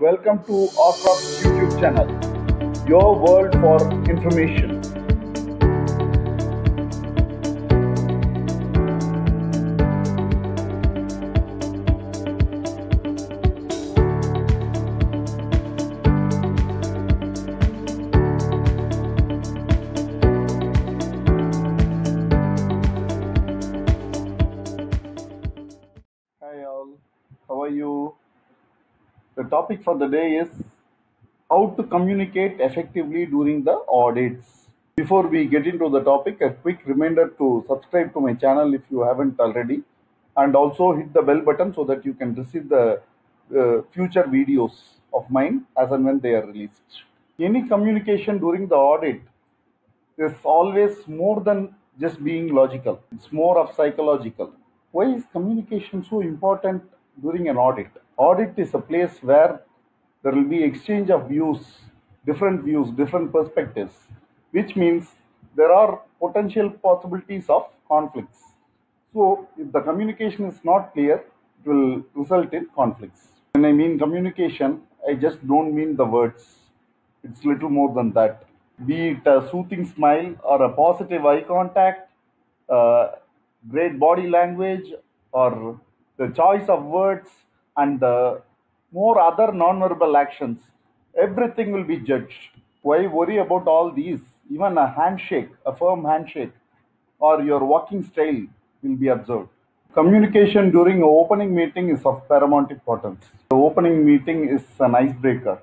Welcome to Audit's YouTube channel, your world for information. Hi all, how are you? The topic for the day is how to communicate effectively during the audits. Before we get into the topic, a quick reminder to subscribe to my channel if you haven't already, and also hit the bell button so that you can receive the future videos of mine as and when they are released. Any communication during the audit is always more than just being logical, it's more of psychological. Why is communication so important during an audit? Audit is a place where there will be exchange of views, different perspectives, which means there are potential possibilities of conflicts. So, if the communication is not clear, it will result in conflicts. When I mean communication, I just don't mean the words. It's little more than that. Be it a soothing smile or a positive eye contact, uh, great body language, or the choice of words and more other non-verbal actions, everything will be judged. Why worry about all these? Even a handshake, a firm handshake, or your walking style will be observed. Communication during an opening meeting is of paramount importance. The opening meeting is an icebreaker.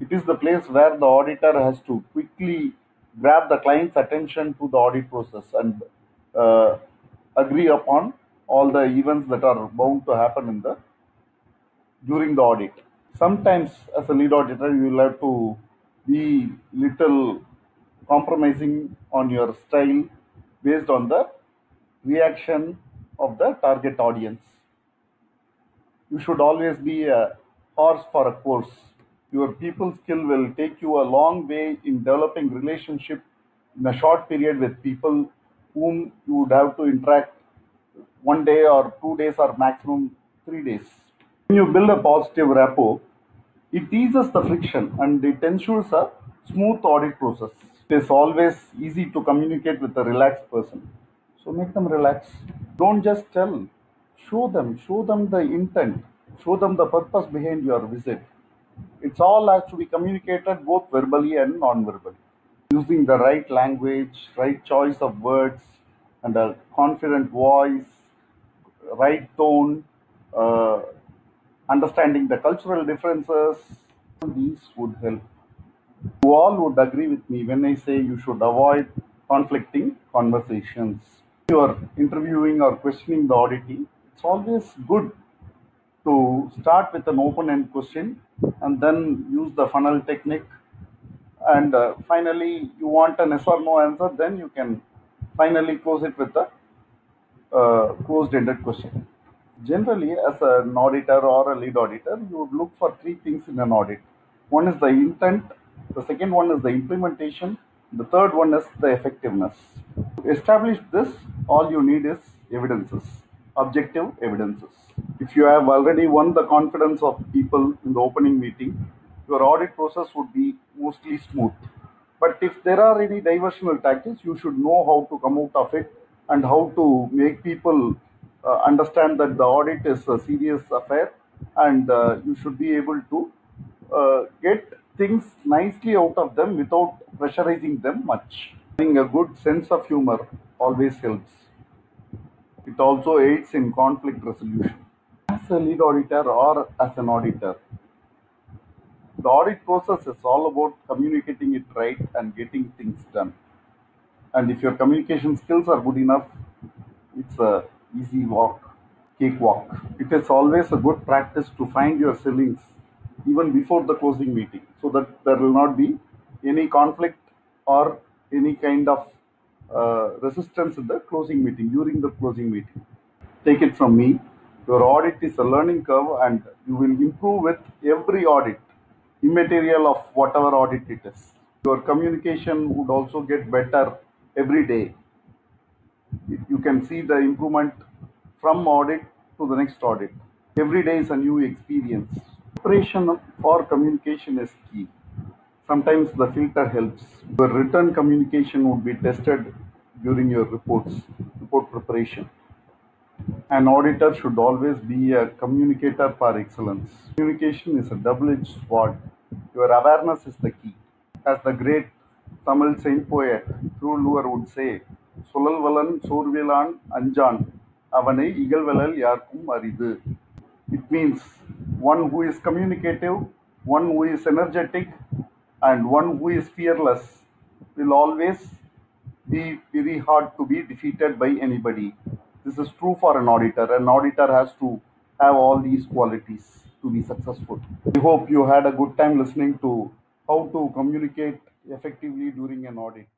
It is the place where the auditor has to quickly grab the client's attention to the audit process and uh, agree upon all the events that are bound to happen in the during the audit. Sometimes, as a lead auditor, you will have to be little compromising on your style based on the reaction of the target audience. You should always be a horse for a course. Your people skill will take you a long way in developing relationship in a short period with people whom you would have to interact 1 day or 2 days or maximum 3 days. When you build a positive rapport, it eases the friction and it ensures a smooth audit process. It is always easy to communicate with a relaxed person. So make them relax. Don't just tell. Show them the intent. Show them the purpose behind your visit. It's all has to be communicated both verbally and non-verbally. Using the right language, right choice of words, and a confident voice, right tone, uh, understanding the cultural differences, these would help. You all would agree with me when I say you should avoid conflicting conversations. When you are interviewing or questioning the auditee, it's always good to start with an open-end question and then use the funnel technique. And finally, you want an yes or no answer, then you can finally close it with a closed-ended question. Generally, as an auditor or a lead auditor, you would look for three things in an audit. One is the intent, the second one is the implementation, the third one is the effectiveness. To establish this, all you need is evidences, objective evidences. If you have already won the confidence of people in the opening meeting, your audit process would be mostly smooth. But if there are any diversional tactics, you should know how to come out of it and how to make people understand that the audit is a serious affair and you should be able to get things nicely out of them without pressurizing them much. Having a good sense of humor always helps. It also aids in conflict resolution. As a lead auditor or as an auditor, the audit process is all about communicating it right and getting things done. And if your communication skills are good enough, it's a easy walk, cakewalk. It is always a good practice to find your ceilings even before the closing meeting, so that there will not be any conflict or any kind of resistance in the closing meeting during the closing meeting. Take it from me, your audit is a learning curve and you will improve with every audit, immaterial of whatever audit it is. Your communication would also get better every day. You can see the improvement from audit to the next audit. Every day is a new experience. Preparation for communication is key. Sometimes the filter helps. Your written communication would be tested during your report preparation. An auditor should always be a communicator par excellence. Communication is a double-edged sword. Your awareness is the key. As the great Tamil saint poet Thulluvar would say, "சுழல்வலன் சோர்விலான் Anjaan அவனை இகழ்வலல் யார்க்கும் அரிது." It means one who is communicative, one who is energetic, and one who is fearless will always be very hard to be defeated by anybody. This is true for an auditor. An auditor has to have all these qualities to be successful. I hope you had a good time listening to how to communicate effectively during an audit.